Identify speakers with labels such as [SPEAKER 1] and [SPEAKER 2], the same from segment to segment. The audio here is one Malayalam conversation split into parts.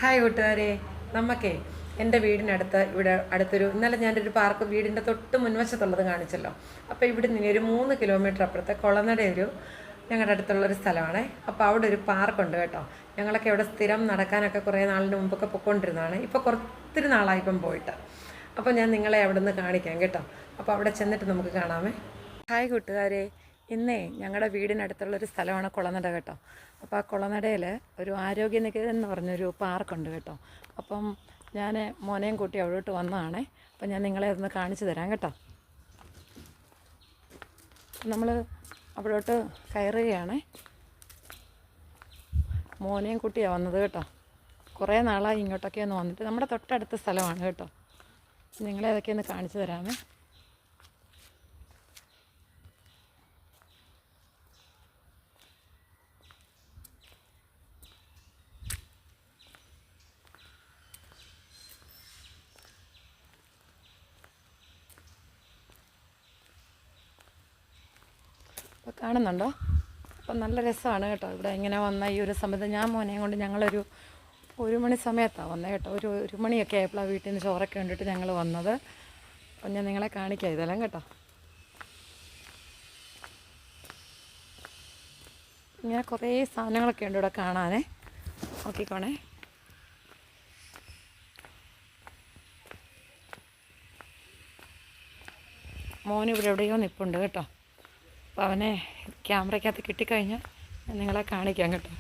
[SPEAKER 1] ഹായ് കൂട്ടുകാരെ, നമുക്കേ എൻ്റെ വീടിനടുത്ത് ഇവിടെ അടുത്തൊരു ഇന്നലെ ഞാനൊരു പാർക്ക് വീടിൻ്റെ തൊട്ട് മുൻവശത്തുള്ളത് കാണിച്ചല്ലോ. അപ്പോൾ ഇവിടെ നിന്ന് ഒരു 3 കിലോമീറ്റർ അപ്പുറത്തെ കുളനട ഞങ്ങളുടെ അടുത്തുള്ളൊരു സ്ഥലമാണ്. അപ്പോൾ അവിടെ ഒരു പാർക്കുണ്ട് കേട്ടോ. ഞങ്ങളൊക്കെ അവിടെ സ്ഥിരം നടക്കാനൊക്കെ കുറേ നാളിന് മുമ്പൊക്കെ പൊയ്ക്കൊണ്ടിരുന്നതാണ്. ഇപ്പോൾ ഒത്തിരി നാളായി ഇപ്പം പോയിട്ട്. അപ്പോൾ ഞാൻ നിങ്ങളെ അവിടെ നിന്ന് കാണിക്കാം കേട്ടോ. അപ്പോൾ അവിടെ ചെന്നിട്ട് നമുക്ക് കാണാമേ. ഹായ് കൂട്ടുകാരെ, ഇന്നേ ഞങ്ങളുടെ വീടിനടുത്തുള്ളൊരു സ്ഥലമാണ് കുളനട കേട്ടോ. അപ്പോൾ ആ കുളനടയിൽ ഒരു ആരോഗ്യനികേതൻ എന്ന് പറഞ്ഞൊരു പാർക്കുണ്ട് കേട്ടോ. അപ്പം ഞാൻ മോനെയും കൂട്ടി അവിടോട്ട് വന്നതാണേ. അപ്പം ഞാൻ നിങ്ങളെ ഒന്ന് കാണിച്ചു തരാം കേട്ടോ. നമ്മൾ അവിടോട്ട് കയറുകയാണേ. മോനെയും കൂട്ടിയാണ് വന്നത് കേട്ടോ. കുറേ നാളായി ഇങ്ങോട്ടൊക്കെ ഒന്ന് വന്നിട്ട്. നമ്മുടെ തൊട്ടടുത്ത സ്ഥലമാണ് കേട്ടോ. നിങ്ങളെ അതൊക്കെ ഒന്ന് കാണിച്ചു തരാമേ. അപ്പോൾ കാണുന്നുണ്ടോ? അപ്പം നല്ല രസമാണ് കേട്ടോ. ഇവിടെ ഇങ്ങനെ വന്ന ഈ ഒരു സമയത്ത് ഞാൻ മോനെയും കൊണ്ട് ഞങ്ങളൊരു 1 മണി സമയത്താണ് വന്നത് കേട്ടോ. ഒരു മണിയൊക്കെ ആയപ്പോഴാണ് വീട്ടിൽ നിന്ന് ചോറൊക്കെ കണ്ടിട്ട് ഞങ്ങൾ വന്നത്. അപ്പം ഞാൻ നിങ്ങളെ കാണിക്കാം ഇതെല്ലാം കേട്ടോ. ഇങ്ങനെ കുറേ സാധനങ്ങളൊക്കെ ഉണ്ട് ഇവിടെ കാണാനേ. നോക്കിക്കോണേ. മോനിവിടെ എവിടെയോ നിൽപ്പുണ്ട് കേട്ടോ. അപ്പോൾ അവനെ ക്യാമറയ്ക്കകത്ത് കിട്ടിക്കഴിഞ്ഞാൽ ഞാൻ നിങ്ങളെ കാണിക്കാം കേട്ടോ.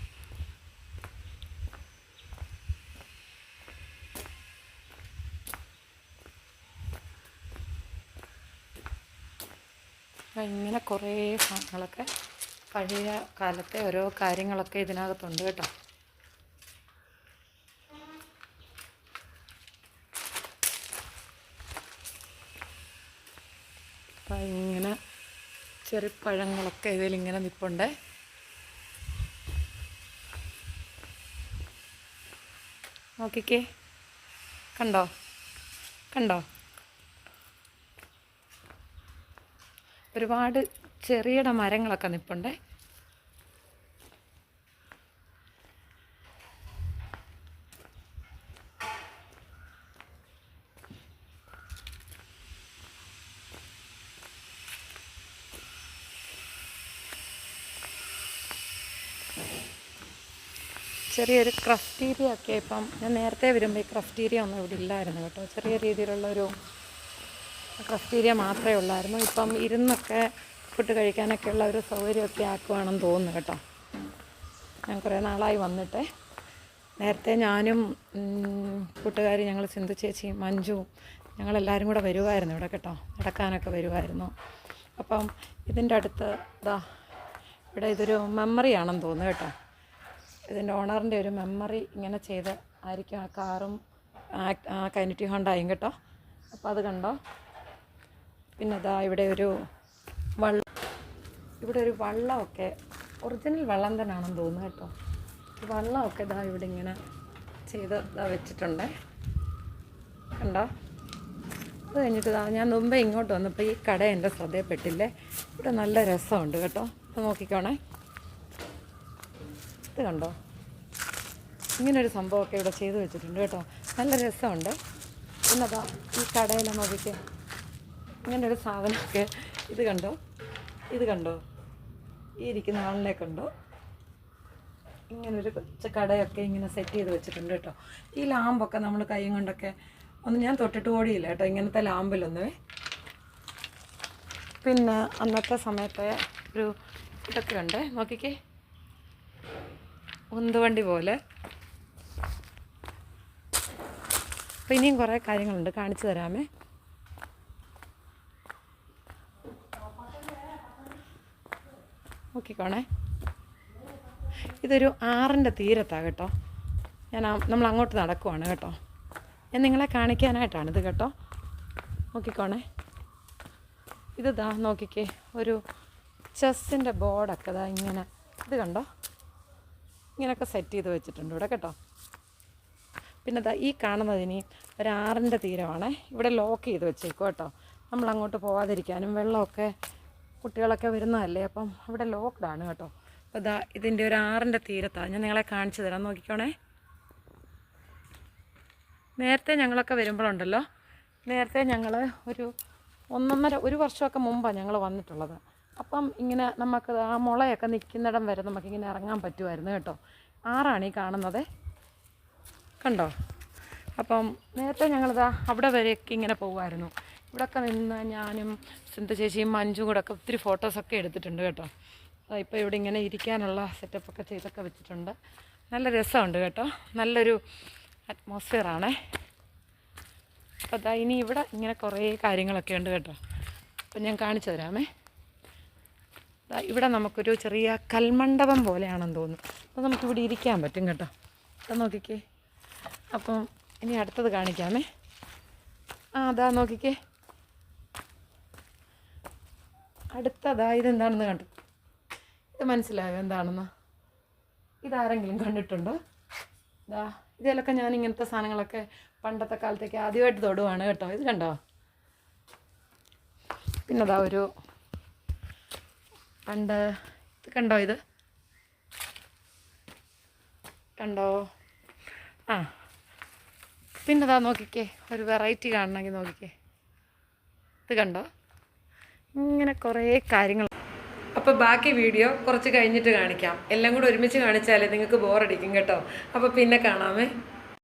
[SPEAKER 1] ഇങ്ങനെ കുറേ സാധനങ്ങളൊക്കെ പഴയ കാലത്തെ ഓരോ കാര്യങ്ങളൊക്കെ ഇതിനകത്തുണ്ട് കേട്ടോ. അപ്പം ഇങ്ങനെ ചെറുപ്പഴങ്ങളൊക്കെ ഇതിലിങ്ങനെ നിൽപ്പുണ്ട്. നോക്കിക്കേ, കണ്ടോ കണ്ടോ? ഒരുപാട് ചെറിയ മരങ്ങളൊക്കെ നിൽപ്പുണ്ട്. ചെറിയൊരു ക്രഫ്റ്റീരിയ ഒക്കെ ഇപ്പം ഞാൻ നേരത്തെ വരുമ്പോൾ ഈ ക്രഫ്റ്റീരിയ ഒന്നും ഇവിടെ ഇല്ലായിരുന്നു കേട്ടോ. ചെറിയ രീതിയിലുള്ളൊരു ക്രഫ്റ്റീരിയ മാത്രമേ ഉള്ളായിരുന്നു. ഇപ്പം ഇരുന്നൊക്കെ ഫുഡ് കഴിക്കാനൊക്കെ ഉള്ള ഒരു സൗകര്യമൊക്കെ ആക്കുവാണെന്ന് തോന്നുന്നു കേട്ടോ. ഞാൻ കുറേ നാളായി വന്നിട്ട്. നേരത്തെ ഞാനും കൂട്ടുകാരി ഞങ്ങൾ സിന്ധു ചേച്ചിയും മഞ്ജുവും ഞങ്ങളെല്ലാവരും കൂടെ വരുമായിരുന്നു ഇവിടെ കേട്ടോ. നടക്കാനൊക്കെ വരുമായിരുന്നു. അപ്പം ഇതിൻ്റെ അടുത്ത് ഇവിടെ ഇതൊരു മെമ്മറി ആണെന്ന് തോന്നുന്നു കേട്ടോ. ഇതിൻ്റെ ഓണറിൻ്റെ ഒരു മെമ്മറി ഇങ്ങനെ ചെയ്ത് ആയിരിക്കും ആ കാറും ആ കൈനറ്റി ഹോണ്ടയും കേട്ടോ. അപ്പോൾ അത് കണ്ടോ. പിന്നെ ഇവിടെ ഒരു വള്ളമൊക്കെ ഒറിജിനൽ വള്ളം തന്നെയാണെന്ന് തോന്നുന്നു കേട്ടോ. വള്ളമൊക്കെ ഇവിടെ ഇങ്ങനെ ചെയ്ത് വെച്ചിട്ടുണ്ട് കണ്ടോ. അത് കഴിഞ്ഞിട്ട് ഞാൻ മുമ്പേ ഇങ്ങോട്ട് വന്നപ്പോൾ ഈ കട എൻ്റെ ശ്രദ്ധയിൽപ്പെട്ടില്ലേ. ഇവിടെ നല്ല രസമുണ്ട് കേട്ടോ. ഇത് നോക്കിക്കോണേ. ഇത് കണ്ടോ, ഇങ്ങനൊരു സംഭവമൊക്കെ ഇവിടെ ചെയ്ത് വെച്ചിട്ടുണ്ട് കേട്ടോ. നല്ല രസമുണ്ട്. പിന്നെ ഈ കടയിൽ നോക്കിക്കേ, ഇങ്ങനൊരു സാധനമൊക്കെ. ഇത് കണ്ടോ ഈ ഇരിക്കുന്ന ആളിനെ കണ്ടോ. ഇങ്ങനൊരു കൊച്ചു കടയൊക്കെ ഇങ്ങനെ സെറ്റ് ചെയ്ത് വെച്ചിട്ടുണ്ട് കേട്ടോ. ഈ ലാമ്പൊക്കെ നമ്മൾ കൈ കൊണ്ടൊക്കെ ഒന്നും ഞാൻ തൊട്ടിട്ട് ഓടിയില്ല കേട്ടോ, ഇങ്ങനത്തെ ലാമ്പിലൊന്നുമേ. പിന്നെ അന്നത്തെ സമയത്തെ ഒരു ഇതൊക്കെ ഉണ്ട് നോക്കിക്കേ, ഉന്തുവണ്ടി പോലെ. അപ്പോൾ ഇനിയും കുറേ കാര്യങ്ങളുണ്ട്, കാണിച്ചു തരാമേ. നോക്കിക്കോണേ. ഇതൊരു ആറിൻ്റെ തീരത്താണ് കേട്ടോ. നമ്മൾ അങ്ങോട്ട് നടക്കുവാണ് കേട്ടോ. ഞാൻ നിങ്ങളെ കാണിക്കാനായിട്ടാണിത് കേട്ടോ. നോക്കിക്കോണേ. ഇത് നോക്കിക്കേ, ഒരു ചെസ്സിൻ്റെ ബോർഡൊക്കെ ഇങ്ങനെ. ഇത് കണ്ടോ, ഇങ്ങനെയൊക്കെ സെറ്റ് ചെയ്ത് വെച്ചിട്ടുണ്ട് ഇവിടെ കേട്ടോ. പിന്നെ ഈ കാണുന്നതിന് ഒരു ആറിൻ്റെ തീരമാണേ. ഇവിടെ ലോക്ക് ചെയ്ത് വെച്ചേക്കും കേട്ടോ. നമ്മൾ അങ്ങോട്ട് പോകാതിരിക്കാനും വെള്ളമൊക്കെ കുട്ടികളൊക്കെ വരുന്നതല്ലേ. അപ്പം ഇവിടെ ലോക്ക്ഡാണ് കേട്ടോ. അപ്പോൾ ഇതിൻ്റെ ഒരു ആറിൻ്റെ തീരത്താണ്. ഞാൻ നിങ്ങളെ കാണിച്ചു തരാം, നോക്കിക്കോണേ. നേരത്തെ ഞങ്ങളൊക്കെ വരുമ്പോഴുണ്ടല്ലോ, നേരത്തെ ഞങ്ങൾ ഒരു വർഷമൊക്കെ മുമ്പാണ് ഞങ്ങൾ വന്നിട്ടുള്ളത്. അപ്പം ഇങ്ങനെ നമുക്ക് ആ മുളയൊക്കെ നിൽക്കുന്നിടം വരെ നമുക്കിങ്ങനെ ഇറങ്ങാൻ പറ്റുമായിരുന്നു കേട്ടോ. ആറാണ് ഈ കാണുന്നത്, കണ്ടോ? അപ്പം നേരത്തെ ഞങ്ങളിതാ അവിടെ വരെയൊക്കെ ഇങ്ങനെ പോകുമായിരുന്നു. ഇവിടെയൊക്കെ നിന്ന് ഞാനും സിന്ധു ചേച്ചിയും മഞ്ജും കൂടെ ഒക്കെ ഒത്തിരി ഫോട്ടോസൊക്കെ എടുത്തിട്ടുണ്ട് കേട്ടോ. ഇപ്പോൾ ഇവിടെ ഇങ്ങനെ ഇരിക്കാനുള്ള സെറ്റപ്പൊക്കെ ചെയ്തൊക്കെ വെച്ചിട്ടുണ്ട്. നല്ല രസമുണ്ട് കേട്ടോ, നല്ലൊരു അറ്റ്മോസ്ഫിയറാണേ. അപ്പോൾ അതാ ഇനി ഇവിടെ ഇങ്ങനെ കുറേ കാര്യങ്ങളൊക്കെ ഉണ്ട് കേട്ടോ. അപ്പം ഞാൻ കാണിച്ചു തരാമേ. ഇവിടെ നമുക്കൊരു ചെറിയ കൽമണ്ഡപം പോലെയാണെന്ന് തോന്നുന്നു. അപ്പോൾ നമുക്കിവിടെ ഇരിക്കാൻ പറ്റും കേട്ടോ. അപ്പം നോക്കിക്കേ. അപ്പം ഇനി അടുത്തത് കാണിക്കാമേ. അതാ നോക്കിക്കേ, അടുത്തതാ. ഇതെന്താണെന്ന് കണ്ടു? ഇത് മനസ്സിലായോ എന്താണെന്ന്? ഇതാരെങ്കിലും കണ്ടിട്ടുണ്ടോ? ഇതിലൊക്കെ ഞാൻ ഇങ്ങനത്തെ സാധനങ്ങളൊക്കെ പണ്ടത്തെ കാലത്തേക്ക് ആദ്യമായിട്ട് തൊടുവാണ് കേട്ടോ. ഇത് കണ്ടോ? പിന്നെതാ ഒരു പണ്ട് ഇത് കണ്ടോ? ഇത് കണ്ടോ? പിന്നെതാ നോക്കിക്കേ, ഒരു വെറൈറ്റി കാണണമെങ്കിൽ നോക്കിക്കേ. ഇത് കണ്ടോ? ഇങ്ങനെ കുറേ കാര്യങ്ങൾ. അപ്പോൾ ബാക്കി വീഡിയോ കുറച്ച് കഴിഞ്ഞിട്ട് കാണിക്കാം. എല്ലാം കൂടെ ഒരുമിച്ച് കാണിച്ചാലേ നിങ്ങൾക്ക് ബോറടിക്കും കേട്ടോ. അപ്പോൾ പിന്നെ കാണാമേ.